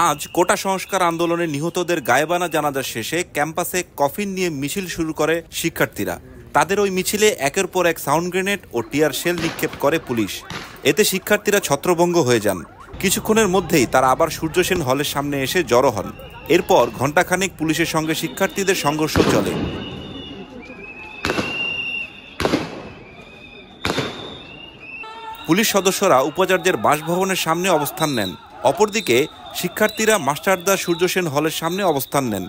আজ কোটা সংস্কার আন্দোলনে নিহতদের গায়েবানা জানাজা শেষে ক্যাম্পাসে কফিন নিয়ে মিছিল শুরু করে শিক্ষার্থীরা। তাদের ওই মিছিলে একের পর এক সাউন্ড গ্রেনেড ও টিয়ার শেল নিক্ষেপ করে পুলিশ। এতে শিক্ষার্থীরা ছত্রভঙ্গ হয়ে যান। কিছুক্ষণের মধ্যেই তারা আবার সূর্য সেন হলের সামনে এসে জড়ো হন। এরপর ঘণ্টাখানেক পুলিশের সঙ্গে শিক্ষার্থীদের সংঘর্ষ চলে। পুলিশ সদস্যরা উপাচার্যের বাসভবনের সামনে অবস্থান নেন। অপরদিকে শিক্ষার্থীরা মাস্টারদা সূর্য সেন হলের সামনে অবস্থান নেন।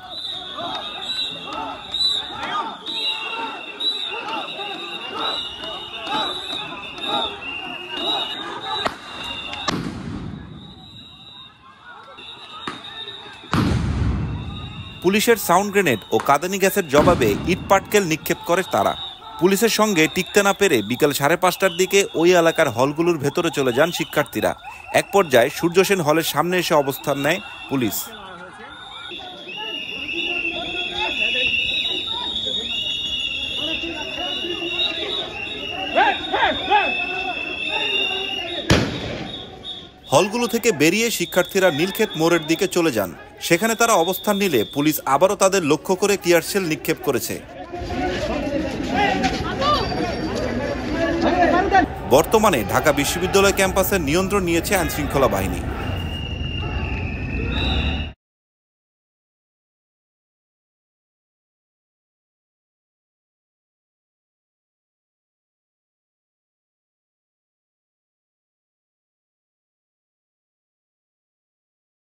পুলিশের সাউন্ড গ্রেনেড ও কাঁদানি গ্যাসের জবাবে ইট পাটকেল নিক্ষেপ করে তারা। পুলিশের সঙ্গে টিকতে না পেরে বিকেল 5:30টার দিকে ওই এলাকার হলগুলোর ভেতরে চলে যান শিক্ষার্থীরা। এক পর্যায়ে সূর্য সেন হলের সামনে এসে অবস্থান নেয় পুলিশ। হলগুলো থেকে বেরিয়ে শিক্ষার্থীরা নীলক্ষেত মোড়ের দিকে চলে যান। সেখানে তারা অবস্থান নিলে পুলিশ আবারও তাদের লক্ষ্য করে টিয়ারশেল নিক্ষেপ করেছে। বর্তমানে ঢাকা বিশ্ববিদ্যালয় ক্যাম্পাসের নিয়ন্ত্রণ নিয়েছে আইনশৃঙ্খলা বাহিনী।